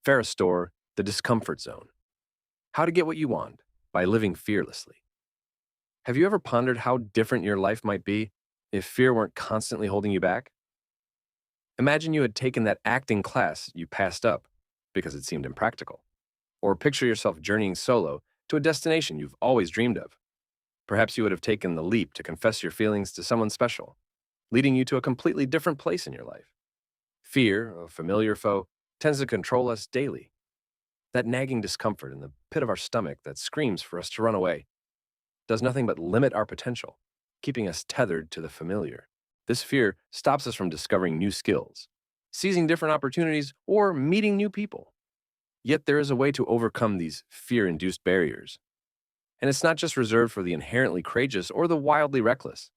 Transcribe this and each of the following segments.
Farrah Storr, The Discomfort Zone. How to Get What You Want by Living Fearlessly. Have you ever pondered how different your life might be if fear weren't constantly holding you back? Imagine you had taken that acting class you passed up because it seemed impractical. Or picture yourself journeying solo to a destination you've always dreamed of. Perhaps you would have taken the leap to confess your feelings to someone special, leading you to a completely different place in your life. Fear, a familiar foe, tends to control us daily. That nagging discomfort in the pit of our stomach that screams for us to run away does nothing but limit our potential, keeping us tethered to the familiar. This fear stops us from discovering new skills, seizing different opportunities, or meeting new people. Yet there is a way to overcome these fear-induced barriers. And it's not just reserved for the inherently courageous or the wildly reckless.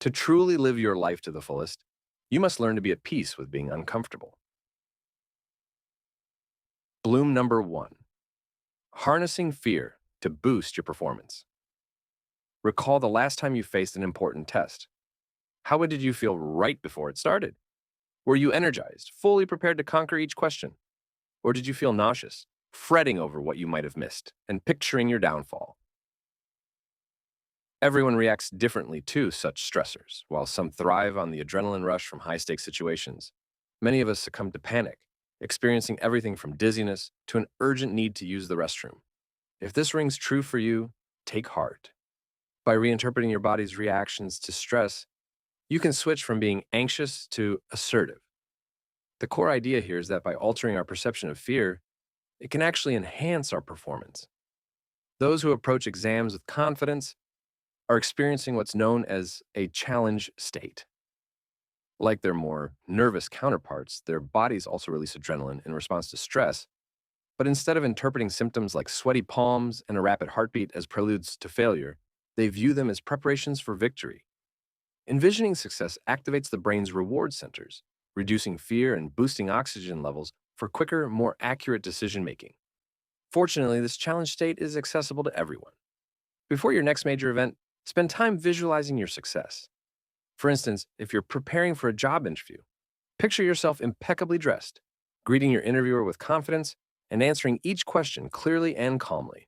To truly live your life to the fullest, you must learn to be at peace with being uncomfortable. Bloom number 1. Harnessing fear to boost your performance. Recall the last time you faced an important test. How did you feel right before it started? Were you energized, fully prepared to conquer each question? Or did you feel nauseous, fretting over what you might have missed and picturing your downfall? Everyone reacts differently to such stressors. While some thrive on the adrenaline rush from high-stakes situations, many of us succumb to panic, experiencing everything from dizziness to an urgent need to use the restroom. If this rings true for you, take heart. By reinterpreting your body's reactions to stress, you can switch from being anxious to assertive. The core idea here is that by altering our perception of fear, it can actually enhance our performance. Those who approach exams with confidence are experiencing what's known as a challenge state. Like their more nervous counterparts, their bodies also release adrenaline in response to stress, but instead of interpreting symptoms like sweaty palms and a rapid heartbeat as preludes to failure, they view them as preparations for victory. Envisioning success activates the brain's reward centers, reducing fear and boosting oxygen levels for quicker, more accurate decision-making. Fortunately, this challenge state is accessible to everyone. Before your next major event, spend time visualizing your success. For instance, if you're preparing for a job interview, picture yourself impeccably dressed, greeting your interviewer with confidence and answering each question clearly and calmly.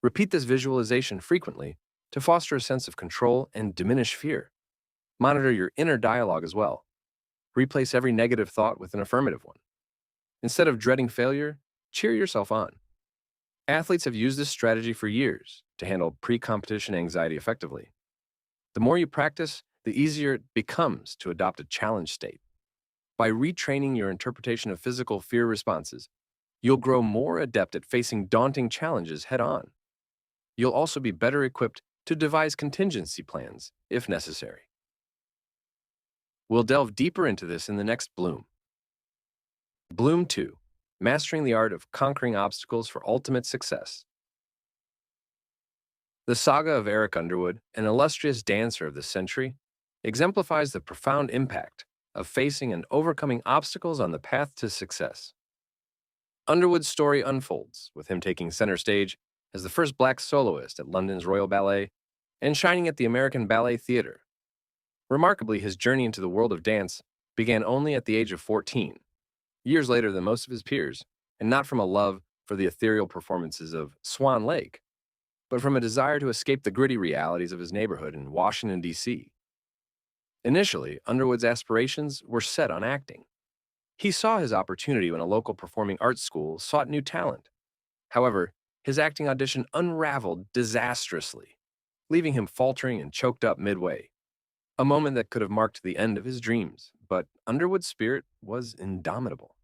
Repeat this visualization frequently to foster a sense of control and diminish fear. Monitor your inner dialogue as well. Replace every negative thought with an affirmative one. Instead of dreading failure, cheer yourself on. Athletes have used this strategy for years to handle pre-competition anxiety effectively. The more you practice, the easier it becomes to adopt a challenge state. By retraining your interpretation of physical fear responses, you'll grow more adept at facing daunting challenges head-on. You'll also be better equipped to devise contingency plans if necessary. We'll delve deeper into this in the next Bloom. Bloom 2. Mastering the art of conquering obstacles for ultimate success. The saga of Eric Underwood, an illustrious dancer of the century, exemplifies the profound impact of facing and overcoming obstacles on the path to success. Underwood's story unfolds, with him taking center stage as the first black soloist at London's Royal Ballet and shining at the American Ballet Theatre. Remarkably, his journey into the world of dance began only at the age of 14, years later than most of his peers, and not from a love for the ethereal performances of Swan Lake, but from a desire to escape the gritty realities of his neighborhood in Washington, D.C. Initially, Underwood's aspirations were set on acting. He saw his opportunity when a local performing arts school sought new talent. However, his acting audition unraveled disastrously, leaving him faltering and choked up midway. A moment that could have marked the end of his dreams, but Underwood's spirit was indomitable.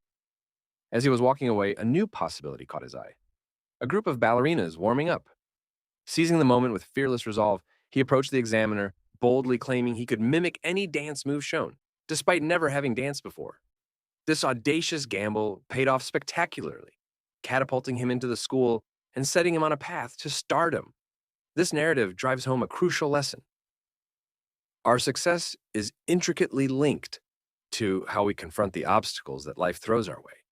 As he was walking away, a new possibility caught his eye. A group of ballerinas warming up. Seizing the moment with fearless resolve, he approached the examiner, boldly claiming he could mimic any dance move shown, despite never having danced before. This audacious gamble paid off spectacularly, catapulting him into the school and setting him on a path to stardom. This narrative drives home a crucial lesson. Our success is intricately linked to how we confront the obstacles that life throws our way.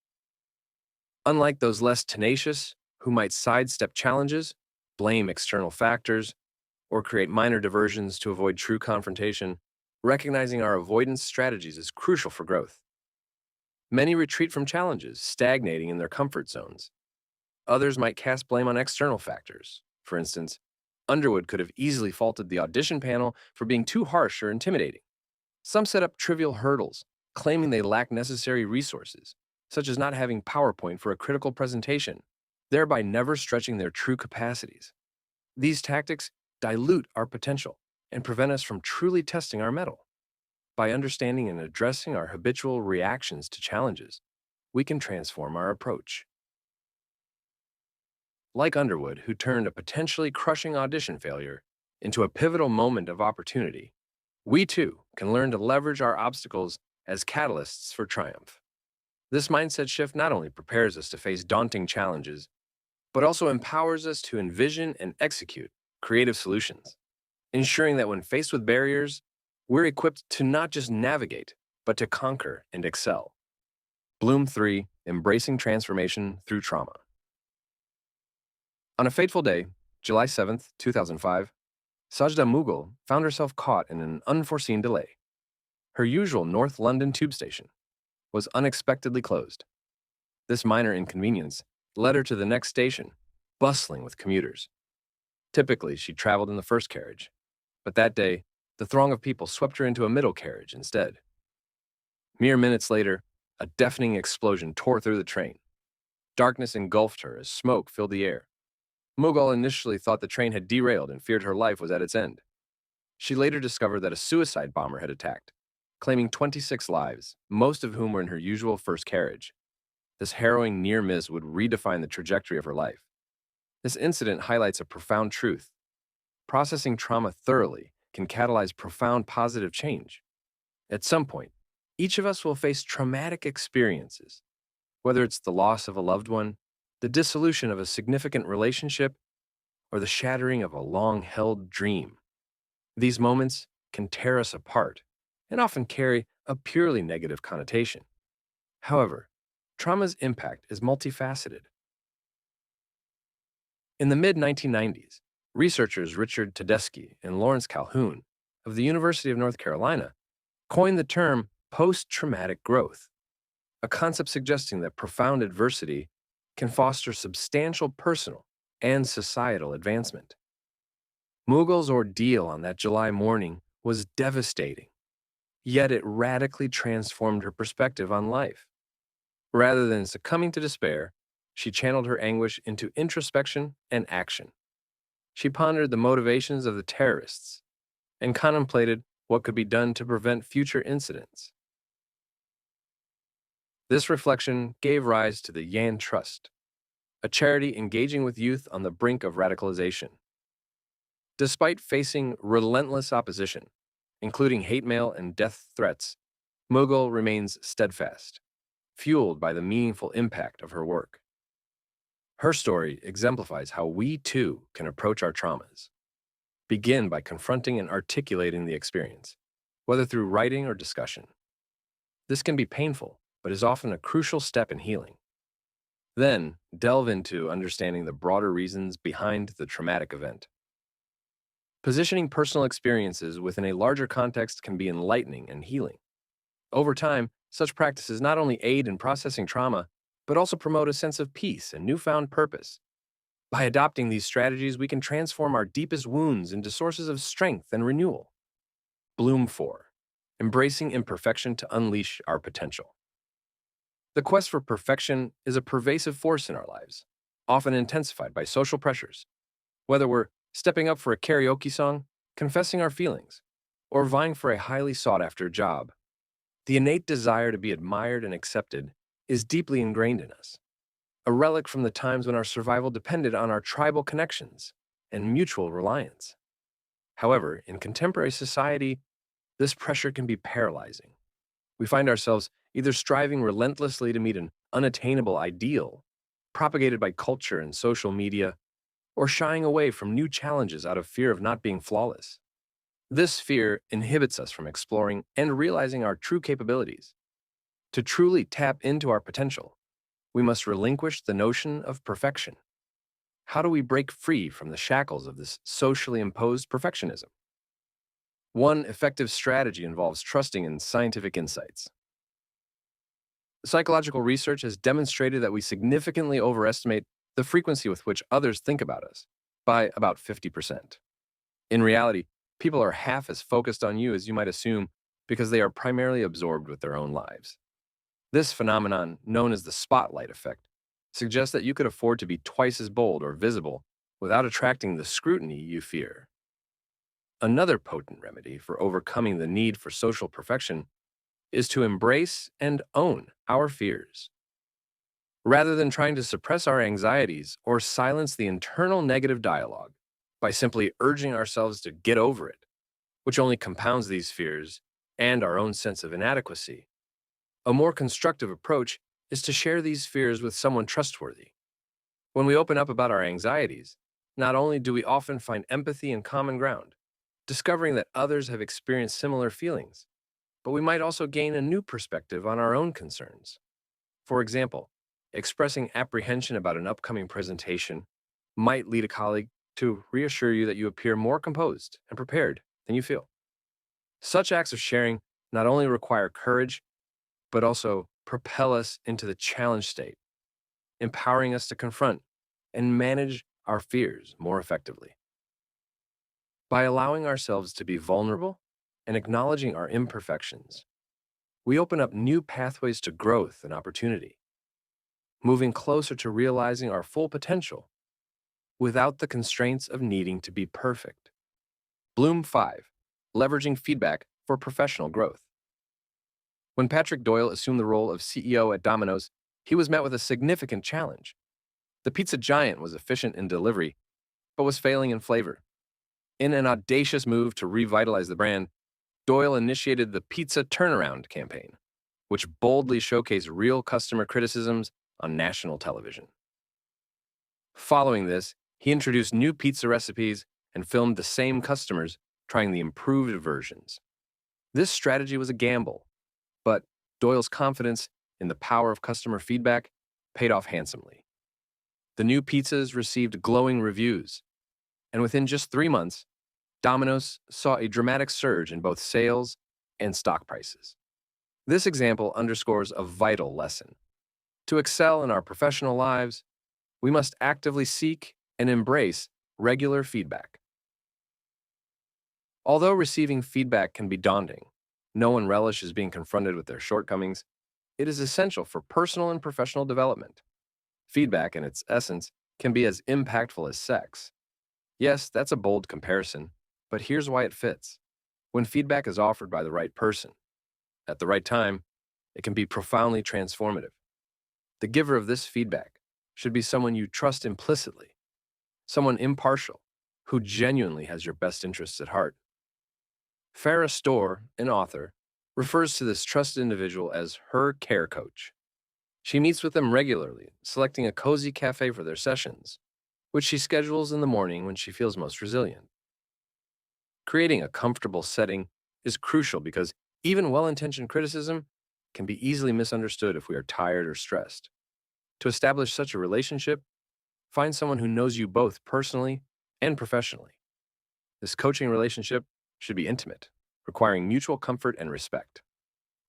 Unlike those less tenacious, who might sidestep challenges, blame external factors, or create minor diversions to avoid true confrontation, recognizing our avoidance strategies is crucial for growth. Many retreat from challenges, stagnating in their comfort zones. Others might cast blame on external factors. For instance, Underwood could have easily faulted the audition panel for being too harsh or intimidating. Some set up trivial hurdles, claiming they lack necessary resources, such as not having PowerPoint for a critical presentation, thereby never stretching their true capacities. These tactics dilute our potential and prevent us from truly testing our mettle. By understanding and addressing our habitual reactions to challenges, we can transform our approach. Like Underwood, who turned a potentially crushing audition failure into a pivotal moment of opportunity, we too can learn to leverage our obstacles as catalysts for triumph. This mindset shift not only prepares us to face daunting challenges, but also empowers us to envision and execute creative solutions, ensuring that when faced with barriers, we're equipped to not just navigate, but to conquer and excel. Bloom 3, Embracing Transformation Through Trauma. On a fateful day, July 7th, 2005, Sajda Mughal found herself caught in an unforeseen delay. Her usual North London tube station was unexpectedly closed. This minor inconvenience led her to the next station, bustling with commuters. Typically, she traveled in the first carriage, but that day, the throng of people swept her into a middle carriage instead. Mere minutes later, a deafening explosion tore through the train. Darkness engulfed her as smoke filled the air. Mughal initially thought the train had derailed and feared her life was at its end. She later discovered that a suicide bomber had attacked, claiming 26 lives, most of whom were in her usual first carriage. This harrowing near miss would redefine the trajectory of her life. This incident highlights a profound truth. Processing trauma thoroughly can catalyze profound positive change. At some point, each of us will face traumatic experiences, whether it's the loss of a loved one, the dissolution of a significant relationship, or the shattering of a long-held dream. These moments can tear us apart and often carry a purely negative connotation. However, trauma's impact is multifaceted. In the mid-1990s, researchers Richard Tedeschi and Lawrence Calhoun of the University of North Carolina coined the term post-traumatic growth, a concept suggesting that profound adversity can foster substantial personal and societal advancement. Mughal's ordeal on that July morning was devastating, yet it radically transformed her perspective on life. Rather than succumbing to despair, she channeled her anguish into introspection and action. She pondered the motivations of the terrorists and contemplated what could be done to prevent future incidents. This reflection gave rise to the Yan Trust, a charity engaging with youth on the brink of radicalization. Despite facing relentless opposition, including hate mail and death threats, Mughal remains steadfast, fueled by the meaningful impact of her work. Her story exemplifies how we too can approach our traumas. Begin by confronting and articulating the experience, whether through writing or discussion. This can be painful, but is often a crucial step in healing. Then, delve into understanding the broader reasons behind the traumatic event. Positioning personal experiences within a larger context can be enlightening and healing. Over time, such practices not only aid in processing trauma, but also promote a sense of peace and newfound purpose. By adopting these strategies, we can transform our deepest wounds into sources of strength and renewal. Bloom 4. Embracing imperfection to unleash our potential. The quest for perfection is a pervasive force in our lives, often intensified by social pressures. Whether we're stepping up for a karaoke song, confessing our feelings, or vying for a highly sought-after job, the innate desire to be admired and accepted is deeply ingrained in us, a relic from the times when our survival depended on our tribal connections and mutual reliance. However, in contemporary society, this pressure can be paralyzing. We find ourselves either striving relentlessly to meet an unattainable ideal, propagated by culture and social media, or shying away from new challenges out of fear of not being flawless. This fear inhibits us from exploring and realizing our true capabilities. To truly tap into our potential, we must relinquish the notion of perfection. How do we break free from the shackles of this socially imposed perfectionism? One effective strategy involves trusting in scientific insights. Psychological research has demonstrated that we significantly overestimate the frequency with which others think about us by about 50%. In reality, people are half as focused on you as you might assume because they are primarily absorbed with their own lives. This phenomenon, known as the spotlight effect, suggests that you could afford to be twice as bold or visible without attracting the scrutiny you fear. Another potent remedy for overcoming the need for social perfection is to embrace and own our fears. Rather than trying to suppress our anxieties or silence the internal negative dialogue by simply urging ourselves to get over it, which only compounds these fears and our own sense of inadequacy, a more constructive approach is to share these fears with someone trustworthy. When we open up about our anxieties, not only do we often find empathy and common ground, discovering that others have experienced similar feelings, but we might also gain a new perspective on our own concerns. For example, expressing apprehension about an upcoming presentation might lead a colleague to reassure you that you appear more composed and prepared than you feel. Such acts of sharing not only require courage, but also propel us into the challenge state, empowering us to confront and manage our fears more effectively. By allowing ourselves to be vulnerable and acknowledging our imperfections, we open up new pathways to growth and opportunity, moving closer to realizing our full potential without the constraints of needing to be perfect. Bloom 5. Leveraging feedback for professional growth. When Patrick Doyle assumed the role of CEO at Domino's, he was met with a significant challenge. The pizza giant was efficient in delivery, but was failing in flavor. In an audacious move to revitalize the brand, Doyle initiated the Pizza Turnaround campaign, which boldly showcased real customer criticisms on national television. Following this, he introduced new pizza recipes and filmed the same customers trying the improved versions. This strategy was a gamble, but Doyle's confidence in the power of customer feedback paid off handsomely. The new pizzas received glowing reviews, and within just 3 months, Domino's saw a dramatic surge in both sales and stock prices. This example underscores a vital lesson. To excel in our professional lives, we must actively seek and embrace regular feedback. Although receiving feedback can be daunting, no one relishes being confronted with their shortcomings. It is essential for personal and professional development. Feedback, in its essence, can be as impactful as sex. Yes, that's a bold comparison, but here's why it fits. When feedback is offered by the right person, at the right time, it can be profoundly transformative. The giver of this feedback should be someone you trust implicitly, someone impartial, who genuinely has your best interests at heart. Farrah Storr, an author, refers to this trusted individual as her care coach. She meets with them regularly, selecting a cozy cafe for their sessions, which she schedules in the morning when she feels most resilient. Creating a comfortable setting is crucial because even well-intentioned criticism can be easily misunderstood if we are tired or stressed. To establish such a relationship, find someone who knows you both personally and professionally. This coaching relationship should be intimate, requiring mutual comfort and respect.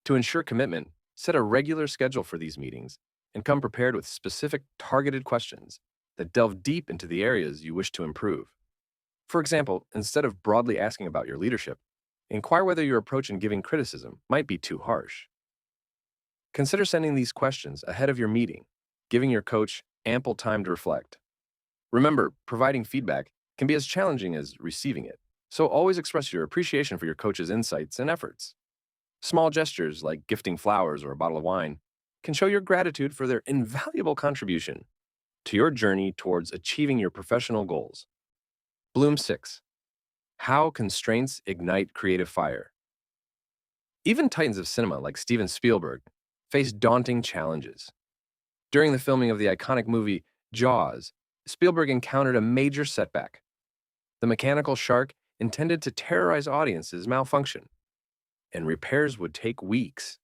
To ensure commitment, set a regular schedule for these meetings and come prepared with specific, targeted questions that delve deep into the areas you wish to improve. For example, instead of broadly asking about your leadership, inquire whether your approach in giving criticism might be too harsh. Consider sending these questions ahead of your meeting, giving your coach ample time to reflect. Remember, providing feedback can be as challenging as receiving it, so always express your appreciation for your coach's insights and efforts. Small gestures like gifting flowers or a bottle of wine can show your gratitude for their invaluable contribution to your journey towards achieving your professional goals. Bloom 6. How constraints ignite creative fire. Even titans of cinema like Steven Spielberg face daunting challenges. During the filming of the iconic movie Jaws, Spielberg encountered a major setback. The mechanical shark intended to terrorize audiences malfunctioned, and repairs would take weeks.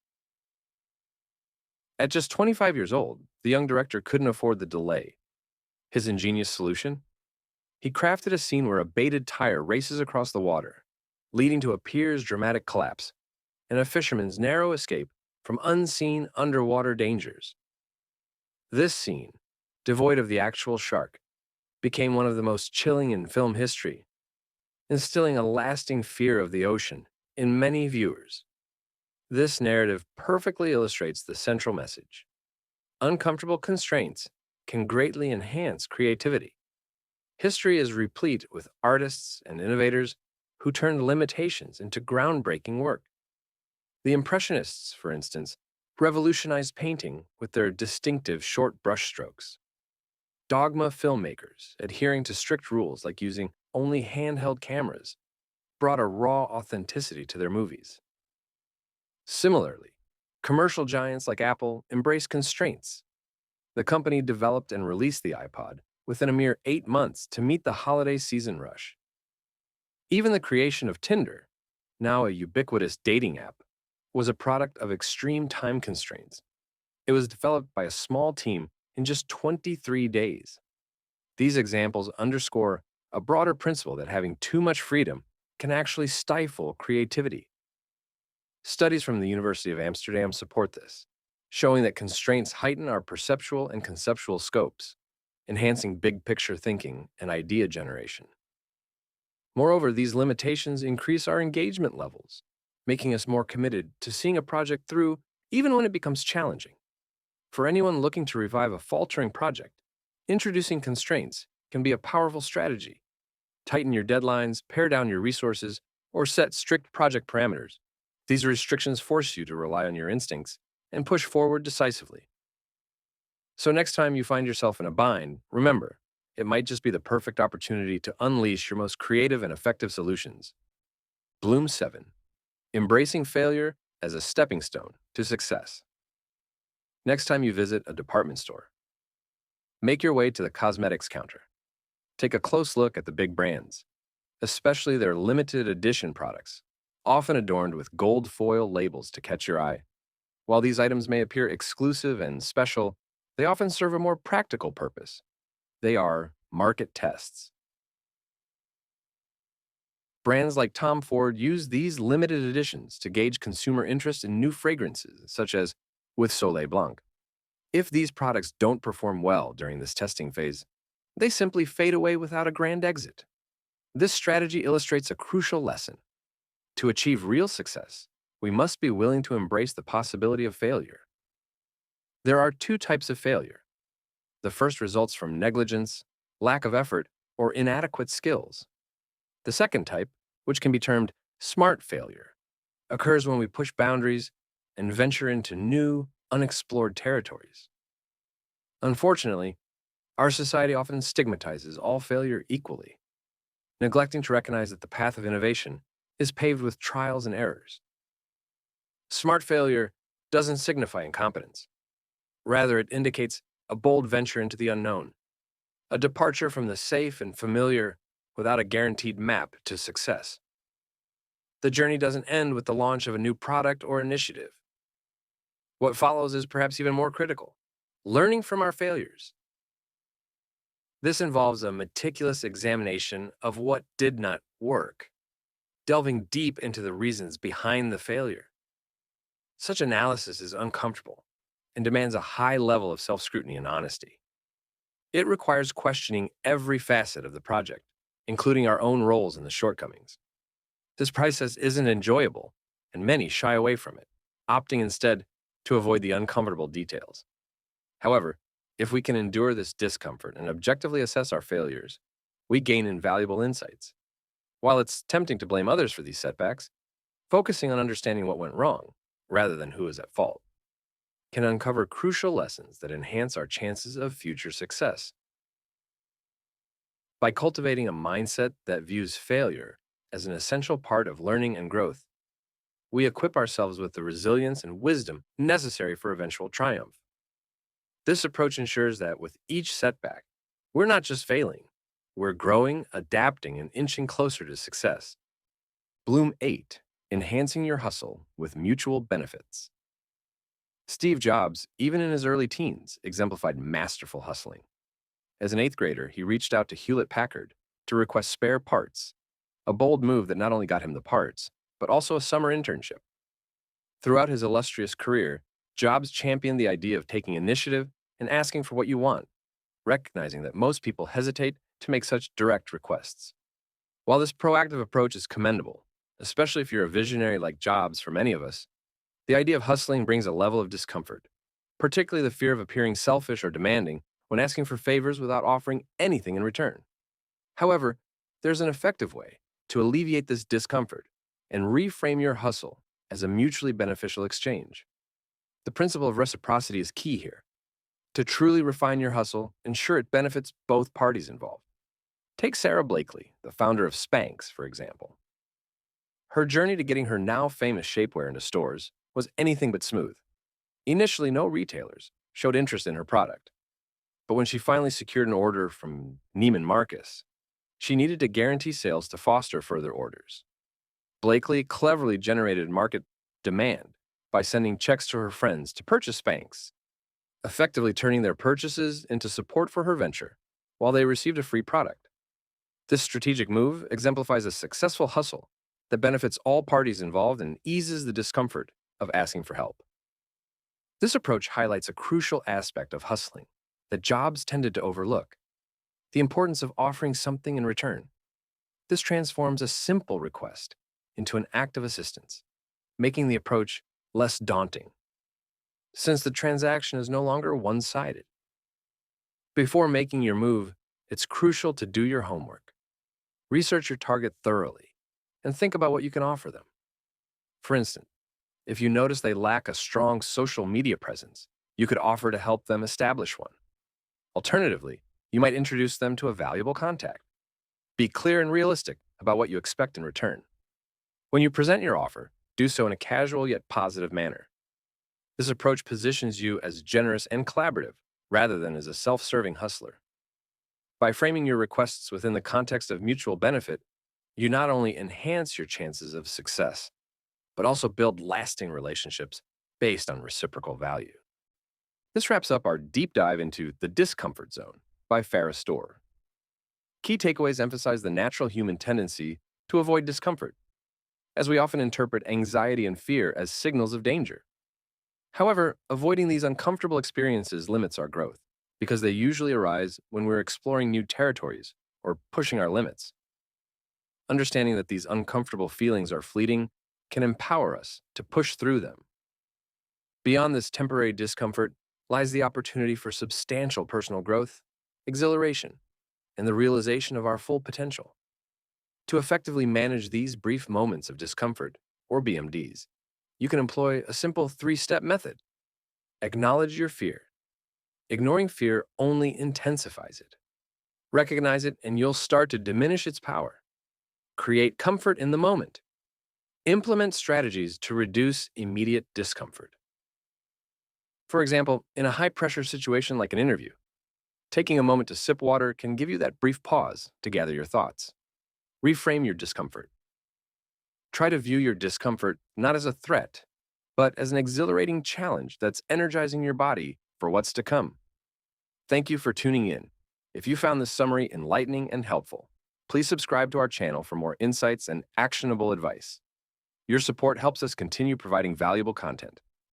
At just 25 years old, the young director couldn't afford the delay. His ingenious solution? He crafted a scene where a baited tire races across the water, leading to a pier's dramatic collapse and a fisherman's narrow escape from unseen underwater dangers. This scene, devoid of the actual shark, became one of the most chilling in film history, instilling a lasting fear of the ocean in many viewers. This narrative perfectly illustrates the central message. Uncomfortable constraints can greatly enhance creativity. History is replete with artists and innovators who turned limitations into groundbreaking work. The Impressionists, for instance, revolutionized painting with their distinctive short brushstrokes. Dogma filmmakers, adhering to strict rules like using only handheld cameras, brought a raw authenticity to their movies. Similarly, commercial giants like Apple embraced constraints. The company developed and released the iPod within a mere 8 months to meet the holiday season rush. Even the creation of Tinder, now a ubiquitous dating app, was a product of extreme time constraints. It was developed by a small team in just 23 days. These examples underscore a broader principle that having too much freedom can actually stifle creativity. Studies from the University of Amsterdam support this, showing that constraints heighten our perceptual and conceptual scopes, enhancing big picture thinking and idea generation. Moreover, these limitations increase our engagement levels, making us more committed to seeing a project through even when it becomes challenging. For anyone looking to revive a faltering project, introducing constraints can be a powerful strategy. Tighten your deadlines, pare down your resources, or set strict project parameters. These restrictions force you to rely on your instincts and push forward decisively. So next time you find yourself in a bind, remember, it might just be the perfect opportunity to unleash your most creative and effective solutions. Bloom 7. Embracing failure as a stepping stone to success. Next time you visit a department store, make your way to the cosmetics counter. Take a close look at the big brands, especially their limited edition products, often adorned with gold foil labels to catch your eye. While these items may appear exclusive and special, they often serve a more practical purpose. They are market tests. Brands like Tom Ford use these limited editions to gauge consumer interest in new fragrances, such as with Soleil Blanc. If these products don't perform well during this testing phase, they simply fade away without a grand exit. This strategy illustrates a crucial lesson. To achieve real success, we must be willing to embrace the possibility of failure. There are two types of failure. The first results from negligence, lack of effort, or inadequate skills. The second type, which can be termed smart failure, occurs when we push boundaries and venture into new, unexplored territories. Unfortunately, our society often stigmatizes all failure equally, neglecting to recognize that the path of innovation is paved with trials and errors. Smart failure doesn't signify incompetence. Rather, it indicates a bold venture into the unknown, a departure from the safe and familiar without a guaranteed map to success. The journey doesn't end with the launch of a new product or initiative. What follows is perhaps even more critical: learning from our failures. This involves a meticulous examination of what did not work, delving deep into the reasons behind the failure. Such analysis is uncomfortable and demands a high level of self-scrutiny and honesty. It requires questioning every facet of the project, including our own roles in the shortcomings. This process isn't enjoyable, and many shy away from it, opting instead to avoid the uncomfortable details. However, if we can endure this discomfort and objectively assess our failures, we gain invaluable insights. While it's tempting to blame others for these setbacks, focusing on understanding what went wrong, rather than who is at fault, can uncover crucial lessons that enhance our chances of future success. By cultivating a mindset that views failure as an essential part of learning and growth, we equip ourselves with the resilience and wisdom necessary for eventual triumph. This approach ensures that with each setback, we're not just failing, we're growing, adapting, and inching closer to success. Bloom 8. Enhancing your hustle with mutual benefits. Steve Jobs, even in his early teens, exemplified masterful hustling. As an 8th grader, he reached out to Hewlett-Packard to request spare parts, a bold move that not only got him the parts, but also a summer internship. Throughout his illustrious career, Jobs championed the idea of taking initiative and asking for what you want, recognizing that most people hesitate to make such direct requests. While this proactive approach is commendable, especially if you're a visionary like Jobs for many of us, the idea of hustling brings a level of discomfort, particularly the fear of appearing selfish or demanding when asking for favors without offering anything in return. However, there's an effective way to alleviate this discomfort and reframe your hustle as a mutually beneficial exchange. The principle of reciprocity is key here. To truly refine your hustle, ensure it benefits both parties involved. Take Sarah Blakely, the founder of Spanx, for example. Her journey to getting her now famous shapewear into stores was anything but smooth. Initially, no retailers showed interest in her product, but when she finally secured an order from Neiman Marcus, she needed to guarantee sales to foster further orders. Blakely cleverly generated market demand by sending checks to her friends to purchase Spanx, effectively turning their purchases into support for her venture, while they received a free product. This strategic move exemplifies a successful hustle that benefits all parties involved and eases the discomfort of asking for help. This approach highlights a crucial aspect of hustling that Jobs tended to overlook: the importance of offering something in return. This transforms a simple request into an act of assistance, making the approach less daunting, since the transaction is no longer one-sided. Before making your move, it's crucial to do your homework. Research your target thoroughly and think about what you can offer them. For instance, if you notice they lack a strong social media presence, you could offer to help them establish one. Alternatively, you might introduce them to a valuable contact. Be clear and realistic about what you expect in return. When you present your offer, do so in a casual yet positive manner. This approach positions you as generous and collaborative rather than as a self-serving hustler. By framing your requests within the context of mutual benefit, you not only enhance your chances of success, but also build lasting relationships based on reciprocal value. This wraps up our deep dive into The Discomfort Zone by Farrah Storr. Key takeaways emphasize the natural human tendency to avoid discomfort, as we often interpret anxiety and fear as signals of danger. However, avoiding these uncomfortable experiences limits our growth, because they usually arise when we're exploring new territories or pushing our limits. Understanding that these uncomfortable feelings are fleeting can empower us to push through them. Beyond this temporary discomfort lies the opportunity for substantial personal growth, exhilaration, and the realization of our full potential. To effectively manage these brief moments of discomfort, or BMDs, you can employ a simple 3-step method. Acknowledge your fear. Ignoring fear only intensifies it. Recognize it, and you'll start to diminish its power. Create comfort in the moment. Implement strategies to reduce immediate discomfort. For example, in a high-pressure situation like an interview, taking a moment to sip water can give you that brief pause to gather your thoughts. Reframe your discomfort. Try to view your discomfort not as a threat, but as an exhilarating challenge that's energizing your body for what's to come. Thank you for tuning in. If you found this summary enlightening and helpful, please subscribe to our channel for more insights and actionable advice. Your support helps us continue providing valuable content.